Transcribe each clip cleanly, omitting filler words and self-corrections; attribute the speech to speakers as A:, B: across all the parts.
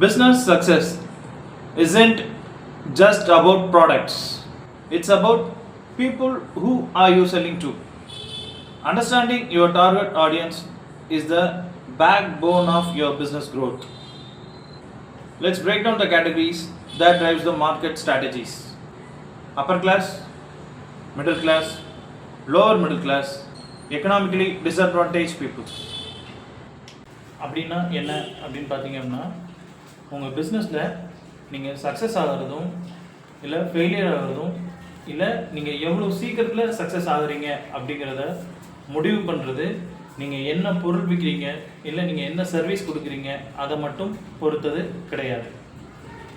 A: Business success isn't just about products, it's about people who are you selling to. Understanding your target audience is the backbone of your business growth. Let's break down the categories that drives the market strategies. Upper class, middle class, lower middle class, economically disadvantaged people. அப்படின்னா என்ன அப்படின்னு பார்த்தீங்க அப்படின்னா உங்கள் பிஸ்னஸில் நீங்கள் success ஆகிறதும் இல்லை failure ஆகிறதும் இல்லை நீங்கள் எவ்வளோ சீக்கிரத்தில் சக்ஸஸ் ஆகுறீங்க அப்படிங்கிறத முடிவு பண்ணுறது நீங்கள் என்ன பொருள் விற்கிறீங்க இல்லை நீங்கள் என்ன சர்வீஸ் கொடுக்குறீங்க அதை மட்டும் பொறுத்தது கிடையாது.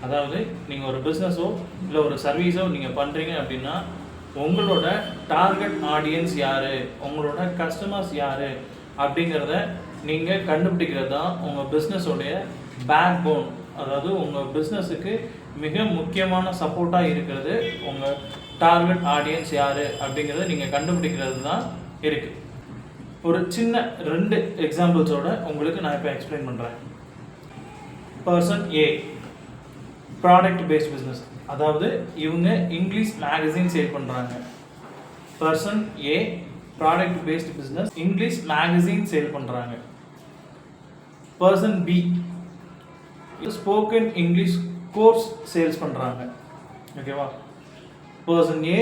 A: அதாவது நீங்கள் ஒரு பிஸ்னஸோ இல்லை ஒரு சர்வீஸோ நீங்கள் பண்ணுறீங்க அப்படின்னா உங்களோட டார்கெட் ஆடியன்ஸ் யார், உங்களோட கஸ்டமர்ஸ் யார் அப்படிங்கிறத நீங்கள் கண்டுபிடிக்கிறது தான் உங்கள் பிஸ்னஸோடைய பேக் போன். அதாவது உங்கள் பிஸ்னஸுக்கு மிக முக்கியமான சப்போர்ட்டாக இருக்கிறது உங்கள் டார்கெட் ஆடியன்ஸ் யார் அப்படிங்கிறத நீங்கள் கண்டுபிடிக்கிறது தான் இருக்குது. ஒரு சின்ன 2 எக்ஸாம்பிள்ஸோட உங்களுக்கு நான் இப்போ எக்ஸ்பிளைன் பண்ணுறேன். Person A product based business, அதாவது இவங்க இங்கிலீஷ் மேகசின் சேல் பண்ணுறாங்க. Person A product based business English magazine sale பண்ணுறாங்க. Person B spoken English course sales பண்ணுறாங்க. ஓகேவா? Person A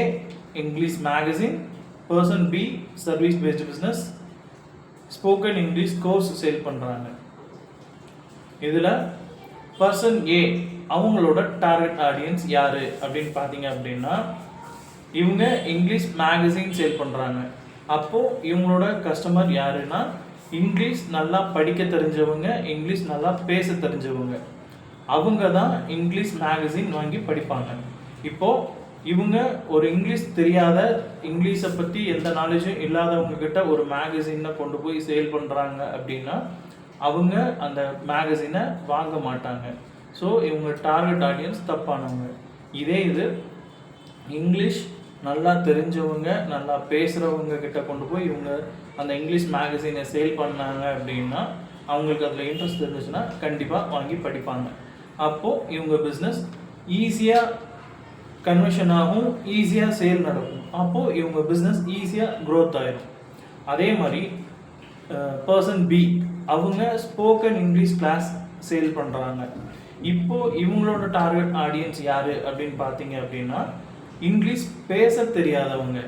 A: English magazine, person B service based business spoken English course sale பண்ணுறாங்க. இதில் person ஏ அவங்களோட target audience யார் அப்படின்னு பார்த்தீங்க அப்படின்னா இவங்க இங்கிலீஷ் மேகசின் சேல் பண்ணுறாங்க. அப்போது இவங்களோட கஸ்டமர் யாருன்னா இங்கிலீஷ் நல்லா படிக்க தெரிஞ்சவங்க, இங்கிலீஷ் நல்லா பேச தெரிஞ்சவங்க. அவங்க தான் இங்கிலீஷ் மேகசின் வாங்கி படிப்பாங்க. இப்போது இவங்க ஒரு இங்கிலீஷ் தெரியாத, இங்கிலீஷை பற்றி எந்த நாலேஜும் இல்லாதவங்க கிட்ட ஒரு மேகசினை கொண்டு போய் சேல் பண்ணுறாங்க அப்படின்னா அவங்க அந்த மேகசினை வாங்க மாட்டாங்க. ஸோ இவங்க டார்கெட் ஆடியன்ஸ் தப்பானவங்க. இதே இது இங்கிலீஷ் நல்லா தெரிஞ்சவங்க, நல்லா பேசுகிறவங்க கிட்ட கொண்டு போய் இவங்க அந்த இங்கிலீஷ் மேகசினை சேல் பண்ணாங்க அப்படின்னா அவங்களுக்கு அதில் இன்ட்ரெஸ்ட் இருந்துச்சுன்னா கண்டிப்பாக வாங்கி படிப்பாங்க. அப்போது இவங்க பிஸ்னஸ் ஈஸியாக கன்வர்ஷன் ஆகும், ஈஸியாக சேல் நடக்கும். அப்போது இவங்க பிஸ்னஸ் ஈஸியாக க்ரோத் ஆகிடும். அதே மாதிரி பர்சன் பி அவங்க ஸ்போக்கன் இங்கிலீஷ் கிளாஸ் சேல் பண்ணுறாங்க. இப்போது இவங்களோட டார்கெட் ஆடியன்ஸ் யார் அப்படின்னு பார்த்தீங்க அப்படின்னா இங்கிலீஷ் பேச தெரியாதவங்க.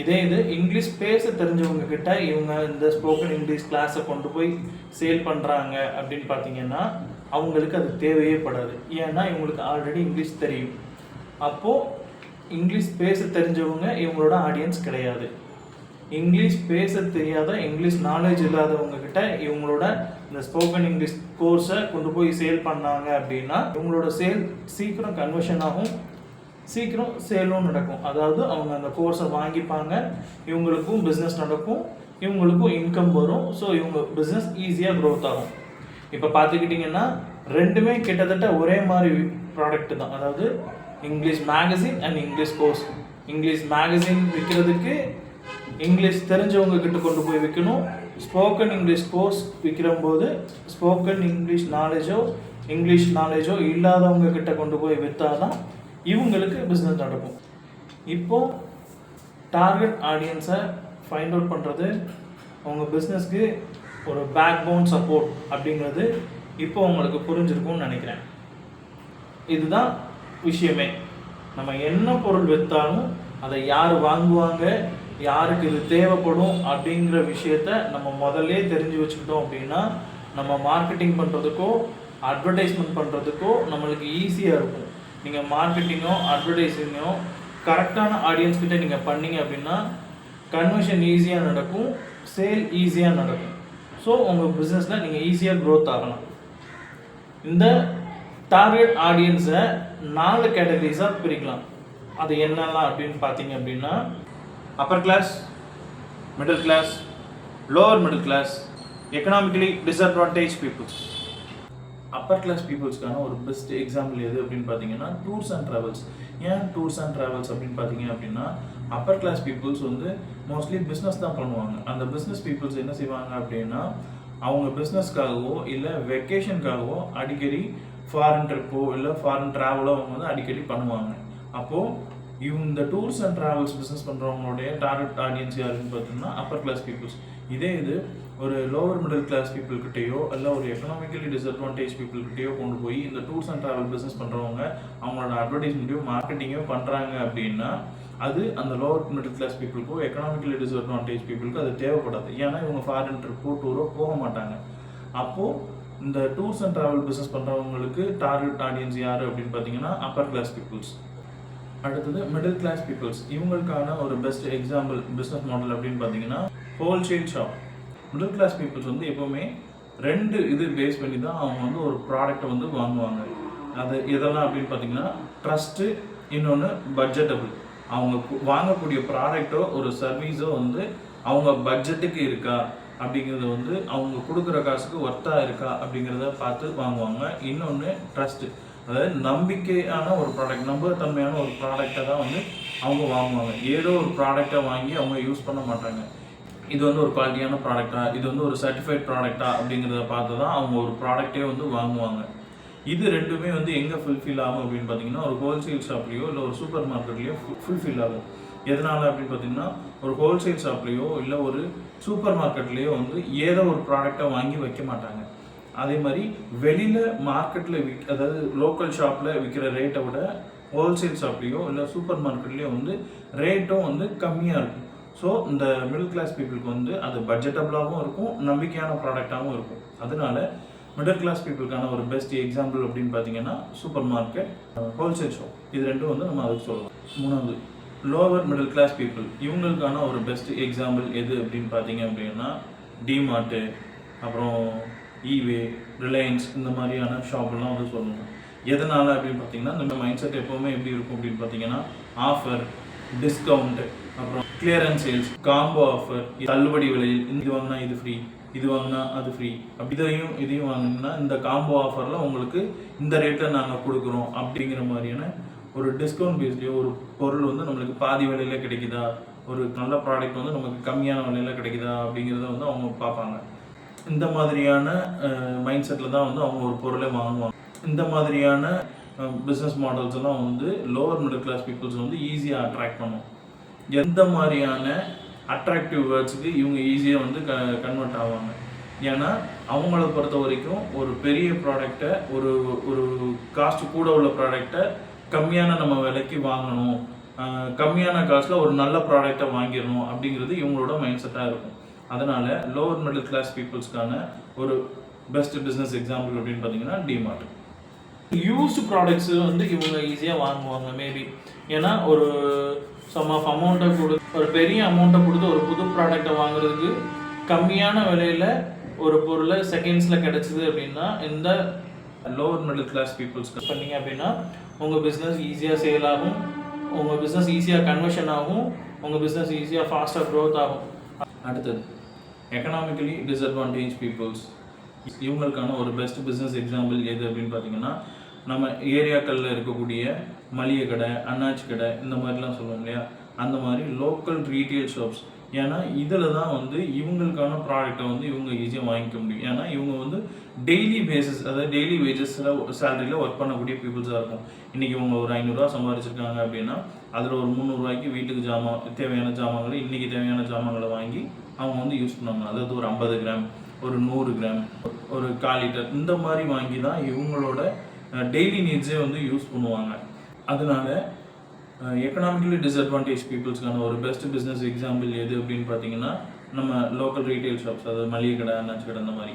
A: இதே இது இங்கிலீஷ் பேச தெரிஞ்சவங்க கிட்ட இவங்க இந்த ஸ்போக்கன் இங்கிலீஷ் கிளாஸை கொண்டு போய் சேல் பண்ணுறாங்க அப்படின்னு பார்த்தீங்கன்னா அவங்களுக்கு அது தேவையே படாது. ஏன்னா இவங்களுக்கு ஆல்ரெடி இங்கிலீஷ் தெரியும். அப்போது இங்கிலீஷ் பேச தெரிஞ்சவங்க இவங்களோட ஆடியன்ஸ் கிடையாது. இங்கிலீஷ் பேச தெரியாத, இங்கிலீஷ் நாலேஜ் இல்லாதவங்க கிட்ட இவங்களோட இந்த ஸ்போக்கன் இங்கிலீஷ் கோர்ஸை கொண்டு போய் சேல் பண்ணாங்க அப்படின்னா இவங்களோட சேல் சீக்கிரம் கன்வர்ஷன் ஆகும், சீக்கிரம் சேலும் நடக்கும். அதாவது அவங்க அந்த கோர்ஸை வாங்கிப்பாங்க, இவங்களுக்கும் பிஸ்னஸ் நடக்கும், இவங்களுக்கும் இன்கம் வரும். ஸோ இவங்க பிஸ்னஸ் ஈஸியாக க்ரோத் ஆகும். இப்போ பார்த்துக்கிட்டிங்கன்னா ரெண்டுமே கிட்டத்தட்ட ஒரே மாதிரி ப்ராடக்ட் தான். அதாவது English magazine and English course. English magazine விற்கிறதுக்கு இங்கிலீஷ் தெரிஞ்சவங்க கிட்ட கொண்டு போய் விற்கணும். ஸ்போக்கன் இங்கிலீஷ் கோர்ஸ் விற்கிறம்போது ஸ்போக்கன் இங்கிலீஷ் நாலேஜோ இல்லாதவங்க கிட்ட கொண்டு போய் விற்றாதான் இவங்களுக்கு பிஸ்னஸ் நடக்கும். இப்போது டார்கெட் ஆடியன்ஸை ஃபைண்ட் அவுட் பண்ணுறது அவங்க பிஸ்னஸ்க்கு ஒரு பேக் போன் சப்போர்ட் அப்படிங்கிறது இப்போ உங்களுக்கு புரிஞ்சிருக்கும்னு நினைக்கிறேன். இதுதான் விஷயமே. நம்ம என்ன பொருள் விற்றாலும் அதை யார் வாங்குவாங்க, யாருக்கு இது தேவைப்படும் அப்படிங்கிற விஷயத்த நம்ம முதல்ல தெரிஞ்சு வச்சுக்கிட்டோம் அப்படின்னா நம்ம மார்க்கெட்டிங் பண்ணுறதுக்கோ அட்வர்டைஸ்மெண்ட் பண்ணுறதுக்கோ நம்மளுக்கு ஈஸியாக இருக்கும். நீங்கள் மார்க்கெட்டிங்கோ அட்வர்டைஸிங்கோ கரெக்டான ஆடியன்ஸ் கிட்ட நீங்கள் பண்ணீங்க அப்படின்னா கன்வர்ஷன் ஈஸியாக நடக்கும், சேல் ஈஸியாக நடக்கும். ஸோ உங்கள் பிஸ்னஸில் நீங்கள் ஈஸியாக க்ரோத் ஆகலாம். இந்த டார்கெட் ஆடியன்ஸை 4 கேட்டகரிஸாக பிரிக்கலாம். அது என்னெல்லாம் அப்படின்னு பார்த்தீங்க அப்படின்னா upper class, middle class, lower middle class, economically disadvantage peoples. Upper class பீப்புள்ஸ்க்கான ஒரு பெஸ்ட் எக்ஸாம்பிள் எது அப்படின்னு பார்த்தீங்கன்னா டூர்ஸ் அண்ட் ட்ராவல்ஸ். ஏன் டூர்ஸ் அண்ட் ட்ராவல்ஸ் அப்படின்னு பார்த்தீங்க அப்படின்னா அப்பர் கிளாஸ் பீப்புள்ஸ் வந்து மோஸ்ட்லி பிஸ்னஸ் தான் பண்ணுவாங்க. அந்த பிஸ்னஸ் பீப்புள்ஸ் என்ன செய்வாங்க அப்படின்னா அவங்க பிஸ்னஸ்க்காகவோ இல்லை வெக்கேஷனுக்காகவோ அடிக்கடி ஃபாரின் ட்ரிப்போ இல்லை ஃபாரின் ட்ராவலோ அவங்க வந்து அடிக்கடி பண்ணுவாங்க. அப்போது இந்த டூர்ஸ் அண்ட் ட்ராவல்ஸ் பிஸ்னஸ் பண்ணுறவங்களுடைய டார்கெட் ஆடியன்ஸ் யாருன்னு பார்த்தீங்கன்னா அப்பர் கிளாஸ் பீப்புள்ஸ். இதே இது ஒரு லோவர் மிடில் கிளாஸ் பீப்புள்கிட்டயோ இல்லை ஒரு எக்கனாமிக்கலி டிஸ்அட்வான்டேஜ் பீப்புள்கிட்டயோ கொண்டு போய் இந்த டூர்ஸ் அண்ட் ட்ராவல் பிஸ்னஸ் பண்ணுறவங்க அவங்களோட அட்வர்டைஸ்மெண்ட்டையோ மார்க்கெட்டிங்கோ பண்ணுறாங்க அப்படின்னா அது அந்த லோவர் மிடில் கிளாஸ் பீப்புளுக்கோ எக்கனாமிக்கலி டிஸ்அட்வான்டேஜ் பீப்புளுக்கு அது தேவைப்படாது. ஏன்னா இவங்க ஃபாரின் ட்ரிப்போ டூரோ போக மாட்டாங்க. அப்போது இந்த டூர்ஸ் அண்ட் ட்ராவல் பிஸ்னஸ் பண்ணுறவங்களுக்கு டார்கெட் ஆடியன்ஸ் யார் அப்படின்னு பார்த்தீங்கன்னா அப்பர் கிளாஸ் பீப்புள்ஸ். அடுத்தது மிடில் கிளாஸ் பீப்புள்ஸ். இவங்களுக்கான ஒரு பெஸ்ட் எக்ஸாம்பிள் பிஸ்னஸ் மாடல் அப்படின்னு பார்த்தீங்கன்னா wholesale shop. Middle class peoples வந்து எப்போவுமே 2 இது பேஸ் பண்ணி தான் அவங்க வந்து ஒரு ப்ராடக்டை வந்து வாங்குவாங்க. அது எதெல்லாம் அப்படின்னு பார்த்தீங்கன்னா ட்ரஸ்ட்டு, இன்னொன்று பட்ஜெட்டபிள். அவங்க வாங்கக்கூடிய ப்ராடக்டோ ஒரு சர்வீஸோ வந்து அவங்க பட்ஜெட்டுக்கு இருக்கா அப்படிங்கிறது வந்து அவங்க கொடுக்குற காசுக்கு ஒர்த்தாக இருக்கா அப்படிங்கிறத பார்த்து வாங்குவாங்க. இன்னொன்று ட்ரஸ்ட்டு, அதாவது நம்பிக்கையான ஒரு ப்ராடக்ட், நம்பகத்தன்மையான ஒரு ப்ராடக்டை தான் வந்து அவங்க வாங்குவாங்க. ஏதோ ஒரு ப்ராடக்டை வாங்கி அவங்க யூஸ் பண்ண மாட்டாங்க. இது வந்து ஒரு குவாலிட்டியான ப்ராடக்டா, இது வந்து ஒரு சர்டிஃபைட் ப்ராடக்டா அப்படிங்கிறத பார்த்து தான் அவங்க ஒரு ப்ராடக்டே வந்து வாங்குவாங்க. இது ரெண்டுமே வந்து எங்கே ஃபுல்ஃபில் ஆகும் அப்படின்னு பார்த்தீங்கன்னா ஒரு ஹோல்சேல் ஷாப்லேயோ இல்லை ஒரு சூப்பர் மார்க்கெட்லேயோ ஃபுல்ஃபில் ஆகும். எதனால் அப்படின்னு பார்த்தீங்கன்னா ஒரு ஹோல்சேல் ஷாப்லேயோ இல்லை ஒரு சூப்பர் மார்க்கெட்லேயோ வந்து ஏதோ ஒரு ப்ராடக்டை வாங்கி வைக்க மாட்டாங்க. அதே மாதிரி வெளியில் மார்க்கெட்டில் அதாவது லோக்கல் ஷாப்பில் விற்கிற ரேட்டை விட ஹோல்சேல் ஷாப்லேயோ இல்லை சூப்பர் மார்க்கெட்லேயோ வந்து ரேட்டும் வந்து கம்மியாக இருக்கும். ஸோ இந்த மிடில் கிளாஸ் பீப்புளுக்கு வந்து அது பட்ஜெட்டபிளாகவும் இருக்கும், நம்பிக்கையான ப்ராடக்டாகவும் இருக்கும். அதனால மிடில் கிளாஸ் பீப்புளுக்கான ஒரு பெஸ்ட் எக்ஸாம்பிள் அப்படின்னு பார்த்தீங்கன்னா சூப்பர் மார்க்கெட், ஹோல்சேல் ஷாப். இது ரெண்டும் வந்து நம்ம அதுக்கு சொல்லலாம். 3வது லோவர் மிடில் கிளாஸ் பீப்புள். இவங்களுக்கான ஒரு பெஸ்ட் எக்ஸாம்பிள் எது அப்படின்னு பார்த்தீங்க அப்படின்னா டிமார்ட்டு, அப்புறம் ஈவே, ரிலையன்ஸ், இந்த மாதிரியான ஷாப்லாம் வந்து சொல்லணும். எதனால் அப்படின்னு பார்த்தீங்கன்னா இந்த மைண்ட் செட் எப்போவுமே எப்படி இருக்கும் அப்படின்னு பார்த்தீங்கன்னா ஆஃபர், டிஸ்கவுண்ட், அப்புறம் கிளியரன்ஸ் சேல்ஸ், காம்போ ஆஃபர், தள்ளுபடி விலையில் இது வாங்கினா இது ஃப்ரீ, இது வாங்கினா அது ஃப்ரீ, அப்படி இதையும் வாங்கினா இந்த காம்போ ஆஃபரில் உங்களுக்கு இந்த ரேட்டில் நாங்கள் கொடுக்குறோம் அப்படிங்கிற மாதிரியான ஒரு டிஸ்கவுண்ட் பேஸ்லேயோ ஒரு பொருள் வந்து நம்மளுக்கு பாதி விலையில் கிடைக்குதா, ஒரு நல்ல ப்ராடக்ட் வந்து நமக்கு கம்மியான விலையில் கிடைக்குதா அப்படிங்கிறத வந்து அவங்க பார்ப்பாங்க. இந்த மாதிரியான மைண்ட் செட்டில் தான் வந்து அவங்க ஒரு பொருளை வாங்குவாங்க. இந்த மாதிரியான பிஸ்னஸ் மாடல்ஸ் எல்லாம் வந்து லோவர் மிடில் கிளாஸ் பீப்புள்ஸ் வந்து ஈஸியாக அட்ராக்ட் பண்ணும். எந்த மாதிரியான அட்ராக்டிவ் வேர்ட்ஸுக்கு இவங்க ஈஸியாக வந்து கன்வெர்ட் ஆவாங்க. ஏன்னா அவங்கள பொறுத்த வரைக்கும் ஒரு பெரிய ப்ராடக்டை ஒரு ஒரு காஸ்ட் கூட உள்ள ப்ராடக்டை கம்மியான நம்ம விலைக்கு வாங்கணும், கம்மியான காஸ்ட்டில் ஒரு நல்ல ப்ராடக்டை வாங்கிடணும் அப்படிங்கிறது இவங்களோட மைண்ட் செட்டாக இருக்கும். அதனால் லோவர் மிடில் கிளாஸ் பீப்புள்ஸ்க்கான ஒரு பெஸ்ட் பிஸ்னஸ் எக்ஸாம்பிள் அப்படின்னு பார்த்தீங்கன்னா டிமார்ட். யூஸ்டு ப்ராடக்ட்ஸு வந்து இவங்க ஈஸியாக வாங்குவாங்க மேபி. ஏன்னா ஒரு சம் ஆஃப் அமௌண்ட்டை ஒரு பெரிய அமௌண்ட்டை கொடுத்து ஒரு புது ப்ராடக்டை வாங்குறதுக்கு கம்மியான விலையில் ஒரு பொருளை செகண்ட்ஸில் கிடச்சிது அப்படின்னா இந்த லோவர் மிடில் கிளாஸ் பீப்புள்ஸ்க்கு பண்ணிங்க அப்படின்னா உங்கள் பிஸ்னஸ் ஈஸியாக சேல் ஆகும், உங்கள் பிஸ்னஸ் ஈஸியாக கன்வர்ஷன் ஆகும், உங்கள் பிஸ்னஸ் ஈஸியாக ஃபாஸ்ட்டாக க்ரோத் ஆகும். அடுத்தது எக்கனாமிக்கலி டிஸ்அட்வான்டேஜ் பீப்புள்ஸ். இவங்களுக்கான ஒரு பெஸ்ட் பிஸ்னஸ் எக்ஸாம்பிள் எது அப்படின்னு பார்த்தீங்கன்னா நம்ம ஏரியாக்களில் இருக்கக்கூடிய மளிகை கடை, அண்ணாச்சி கடை, இந்த மாதிரிலாம் சொல்லுவோம் இல்லையா, அந்த மாதிரி லோக்கல் ரீட்டெயில் ஷாப்ஸ். ஏன்னா இதில் தான் வந்து இவங்களுக்கான ப்ராடக்டை வந்து இவங்க ஈஸியாக வாங்கிக்க முடியும். ஏன்னா இவங்க வந்து டெய்லி பேசிஸ், அதாவது டெய்லி வேஜஸில் சேலரியில் ஒர்க் பண்ணக்கூடிய பீப்புள்ஸாக இருக்கும். இன்றைக்கி இவங்க ஒரு 500 ரூபா சம்பாதிச்சிருக்காங்க அப்படின்னா அதில் ஒரு 300 ரூபாய்க்கு வீட்டுக்கு தேவையான ஜாமான்களை, இன்றைக்கி தேவையான ஜாமான்களை வாங்கி அவங்க வந்து யூஸ் பண்ணுவாங்க. அதாவது ஒரு 50 கிராம், ஒரு 100 கிராம், ஒரு 1/4 லிட்டர், இந்த மாதிரி வாங்கி தான் இவங்களோட டெய்லி நீட்ஸே வந்து யூஸ் பண்ணுவாங்க. அதனால எக்கனாமிக்கலி டிஸ்அட்வான்டேஜ் பீப்புள்ஸ்க்கான ஒரு பெஸ்ட் பிஸ்னஸ் எக்ஸாம்பிள் எது அப்படின்னு பார்த்தீங்கன்னா நம்ம லோக்கல் ரீட்டைல் ஷாப்ஸ், அதாவது மளிகை கடை, அண்ணாச்சி கடை, அந்த மாதிரி.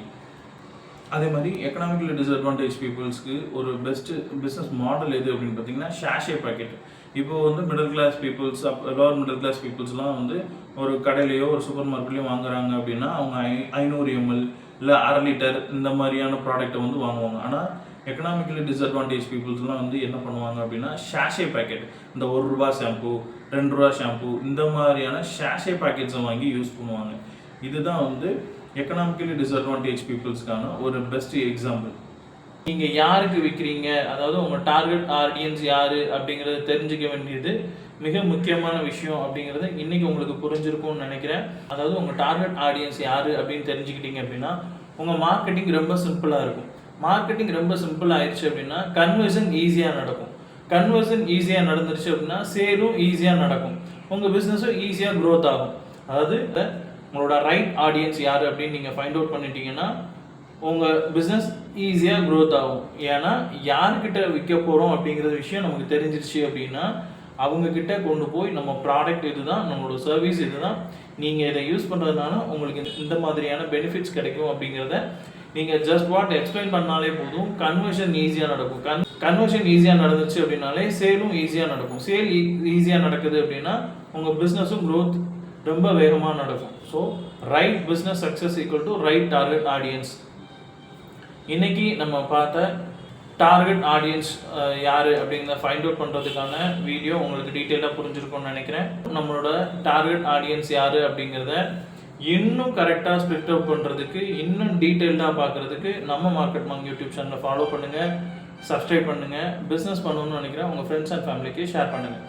A: அதே மாதிரி எக்கனாமிக்கலி டிஸ்அட்வான்டேஜ் பீப்புள்ஸ்க்கு ஒரு பெஸ்ட்டு பிஸ்னஸ் மாடல் எது அப்படின்னு பார்த்தீங்கன்னா ஷாஷே பாக்கெட். இப்போது வந்து middle class peoples, lower middle class பீப்புள்ஸ்லாம் வந்து ஒரு கடையிலையோ ஒரு சூப்பர் மார்க்கெட்லையோ வாங்குறாங்க அப்படின்னா அவங்க 500 ml இல்லை 1/2 லிட்டர் இந்த மாதிரியான ப்ராடக்டை வந்து வாங்குவாங்க. ஆனால் எக்கனாமிக்கலி டிஸ்அட்வான்டேஜ் பீப்புள்ஸ்லாம் வந்து என்ன பண்ணுவாங்க அப்படின்னா ஷாஷே பேக்கெட், இந்த 1 ரூபா ஷாம்பு, 2 ரூபா ஷாம்பு, இந்த மாதிரியான ஷாஷே பேக்கெட்ஸை வாங்கி யூஸ் பண்ணுவாங்க. இதுதான் வந்து எக்கனாமிக்கலி டிஸ்அட்வான்டேஜ் பீப்புள்ஸ்க்கான ஒரு பெஸ்ட் எக்ஸாம்பிள். நீங்கள் யாருக்கு விற்கிறீங்க, அதாவது உங்கள் டார்கெட் ஆடியன்ஸ் யார் அப்படிங்கிறத தெரிஞ்சுக்க வேண்டியது மிக முக்கியமான விஷயம் அப்படிங்கிறது இன்றைக்கி உங்களுக்கு புரிஞ்சிருக்கும்னு நினைக்கிறேன். அதாவது உங்கள் டார்கெட் ஆடியன்ஸ் யார் அப்படின்னு தெரிஞ்சுக்கிட்டீங்க அப்படின்னா உங்கள் மார்க்கெட்டிங் ரொம்ப சிம்பிளாக இருக்கும். மார்க்கெட்டிங் ரொம்ப சிம்பிள் ஆயிடுச்சு அப்படின்னா கன்வர்ஷன் ஈஸியாக நடக்கும். கன்வர்ஷன் ஈஸியாக நடந்துருச்சு அப்படின்னா சேலும் ஈஸியாக நடக்கும். உங்கள் பிஸ்னஸும் ஈஸியாக க்ரோத் ஆகும். அதாவது உங்களோட ரைட் ஆடியன்ஸ் யார் அப்படின்னு நீங்கள் ஃபைண்ட் அவுட் பண்ணிட்டீங்கன்னா உங்கள் பிஸ்னஸ் ஈஸியாக க்ரோத் ஆகும். ஏன்னா யார்கிட்ட விற்க போகிறோம் அப்படிங்கிற விஷயம் நமக்கு தெரிஞ்சிருச்சு அப்படின்னா அவங்கக்கிட்ட கொண்டு போய் நம்ம ப்ராடக்ட் இதுதான், நம்மளோட சர்வீஸ் இதுதான், நீங்கள் இதை யூஸ் பண்ணுறதுனால உங்களுக்கு இந்த மாதிரியான பெனிஃபிட்ஸ் கிடைக்கும் அப்படிங்கிறத நீங்கள் ஜஸ்ட் வாட் எக்ஸ்பிளைன் பண்ணாலே போதும். கன்வர்ஷன் ஈஸியாக நடக்கும். கன்வர்ஷன் ஈஸியாக நடந்துச்சு அப்படின்னாலே சேலும் ஈஸியாக நடக்கும். சேல் ஈஸியாக நடக்குது அப்படின்னா உங்கள் பிஸ்னஸும் க்ரோத் ரொம்ப வேகமாக நடக்கும். So right business success equal to right target audience. இன்னைக்கு நம்ம பார்த்த டார்கெட் ஆடியன்ஸ் யார் அப்படிங்கிறத ஃபைண்ட் அவுட் பண்ணுறதுக்கான வீடியோ உங்களுக்கு டீட்டெயிலாக புரிஞ்சிருக்கும்னு நினைக்கிறேன். நம்மளோட டார்கெட் ஆடியன்ஸ் யார் அப்படிங்கிறத இன்னும் கரெக்டாக ஸ்ப்ளிட் அவுட் பண்ணுறதுக்கு, இன்னும் டீட்டெயில்டாக பார்க்குறதுக்கு நம்ம மார்க்கெட் மாங் யூடியூப் சேனலை ஃபாலோ பண்ணுங்கள், சப்ஸ்கிரைப் பண்ணுங்கள். பிஸ்னஸ் பண்ணணும்னு நினைக்கிறேன் உங்கள் ஃப்ரெண்ட்ஸ் அண்ட் ஃபேமிலிக்கு ஷேர் பண்ணுங்கள்.